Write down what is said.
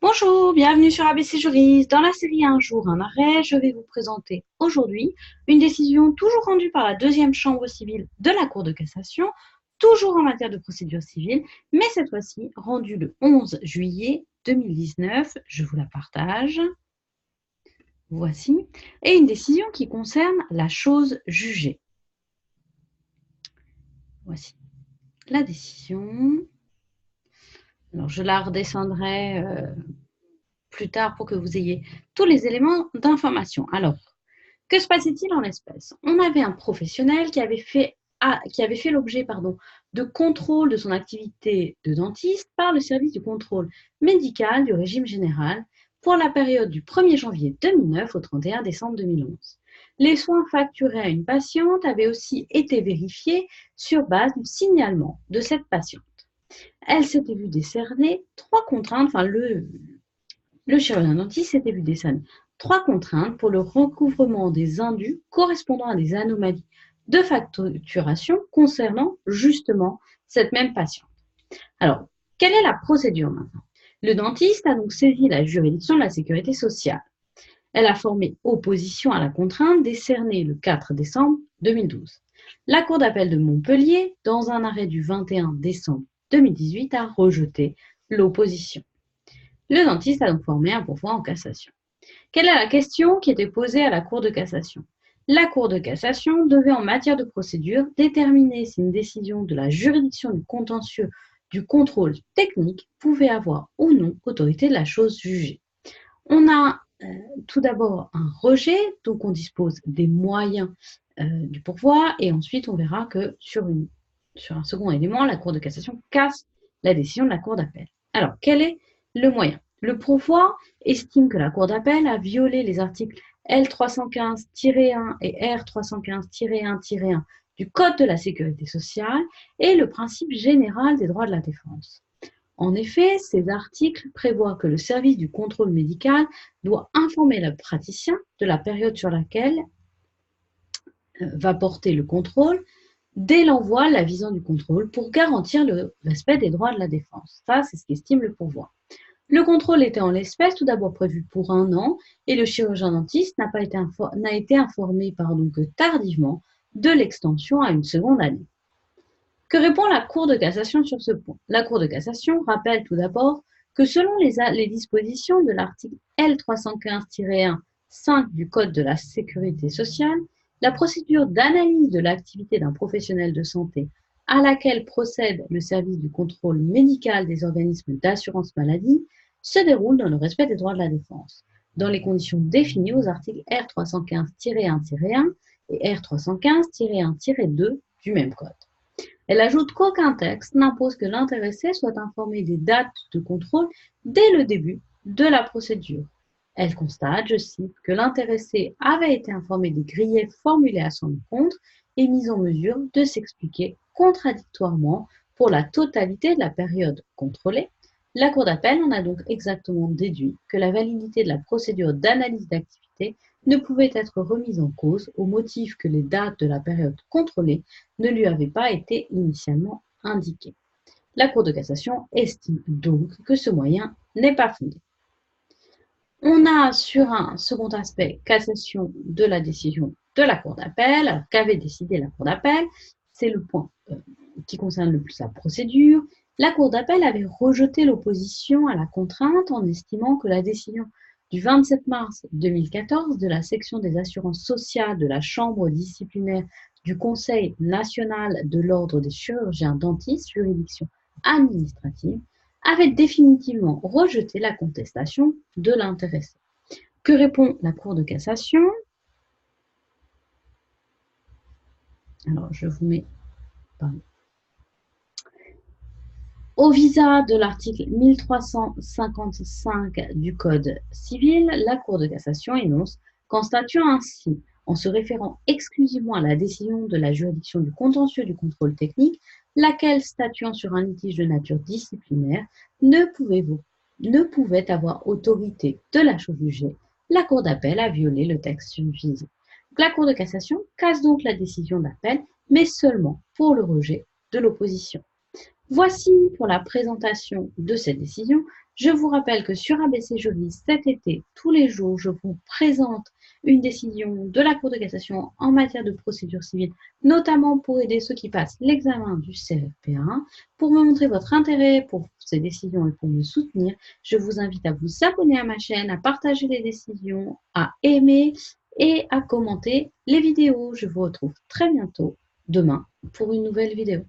Bonjour, bienvenue sur ABC Juriste. Dans la série Un jour, un arrêt, je vais vous présenter aujourd'hui une décision toujours rendue par la deuxième chambre civile de la Cour de cassation, toujours en matière de procédure civile, mais cette fois-ci rendue le 11 juillet 2019. Je vous la partage. Voici. Et une décision qui concerne la chose jugée. Voici la décision. Alors, je la redescendrai plus tard pour que vous ayez tous les éléments d'information. Alors, que se passait-il en l'espèce? On avait un professionnel qui avait fait l'objet de contrôle de son activité de dentiste par le service du contrôle médical du régime général pour la période du 1er janvier 2009 au 31 décembre 2011. Les soins facturés à une patiente avaient aussi été vérifiés sur base du signalement de cette patiente. Elle s'était vue décerner trois contraintes, le chirurgien dentiste s'était vu décerner trois contraintes pour le recouvrement des indus correspondant à des anomalies de facturation concernant justement cette même patiente. Alors, quelle est la procédure maintenant? Le dentiste a donc saisi la juridiction de la sécurité sociale. Elle a formé opposition à la contrainte décernée le 4 décembre 2012. La Cour d'appel de Montpellier, dans un arrêt du 21 décembre 2018, a rejeté l'opposition. Le dentiste a donc formé un pourvoi en cassation. Quelle est la question qui était posée à la Cour de cassation? La Cour de cassation devait, en matière de procédure, déterminer si une décision de la juridiction du contentieux du contrôle technique pouvait avoir ou non autorité de la chose jugée. On a tout d'abord un rejet, donc on dispose des moyens du pourvoi, et ensuite on verra que sur un second élément, la Cour de cassation casse la décision de la Cour d'appel. Alors, quel est le moyen? Le pourvoi estime que la Cour d'appel a violé les articles L315-1 et R315-1-1 du Code de la sécurité sociale et le principe général des droits de la défense. En effet, ces articles prévoient que le service du contrôle médical doit informer le praticien de la période sur laquelle va porter le contrôle dès l'envoi l'avisant du contrôle pour garantir le respect des droits de la défense. Ça, c'est ce qu'estime le pourvoi. Le contrôle était en l'espèce tout d'abord prévu pour 1 an et le chirurgien dentiste n'a été informé que tardivement de l'extension à une seconde année. Que répond la Cour de cassation sur ce point? La Cour de cassation rappelle tout d'abord que selon les dispositions de l'article L315-1-5 du Code de la sécurité sociale, la procédure d'analyse de l'activité d'un professionnel de santé à laquelle procède le service du contrôle médical des organismes d'assurance maladie se déroule dans le respect des droits de la défense, dans les conditions définies aux articles R315-1-1 et R315-1-2 du même code. Elle ajoute qu'aucun texte n'impose que l'intéressé soit informé des dates de contrôle dès le début de la procédure. Elle constate, je cite, que l'intéressé avait été informé des griefs formulés à son encontre et mis en mesure de s'expliquer contradictoirement pour la totalité de la période contrôlée. La Cour d'appel en a donc exactement déduit que la validité de la procédure d'analyse d'activité ne pouvait être remise en cause au motif que les dates de la période contrôlée ne lui avaient pas été initialement indiquées. La Cour de cassation estime donc que ce moyen n'est pas fondé. On a sur un second aspect cassation de la décision de la Cour d'appel. Qu'avait décidé la Cour d'appel? C'est le point qui concerne le plus la procédure. La Cour d'appel avait rejeté l'opposition à la contrainte en estimant que la décision du 27 mars 2014 de la section des assurances sociales de la Chambre disciplinaire du Conseil national de l'ordre des chirurgiens dentistes, juridiction administrative, avait définitivement rejeté la contestation de l'intéressé. Que répond la Cour de cassation? Alors, je vous mets... Pardon. Au visa de l'article 1355 du Code civil, la Cour de cassation énonce qu'en statuant ainsi, en se référant exclusivement à la décision de la juridiction du contentieux du contrôle technique, laquelle, statuant sur un litige de nature disciplinaire, ne pouvait avoir autorité de la chose jugée, la Cour d'appel a violé le texte visé. La Cour de cassation casse donc la décision d'appel, mais seulement pour le rejet de l'opposition. Voici pour la présentation de cette décision. Je vous rappelle que sur ABC Juris, cet été, tous les jours, je vous présente une décision de la Cour de cassation en matière de procédure civile, notamment pour aider ceux qui passent l'examen du CFP1. Pour me montrer votre intérêt pour ces décisions et pour me soutenir, je vous invite à vous abonner à ma chaîne, à partager les décisions, à aimer et à commenter les vidéos. Je vous retrouve très bientôt, demain, pour une nouvelle vidéo.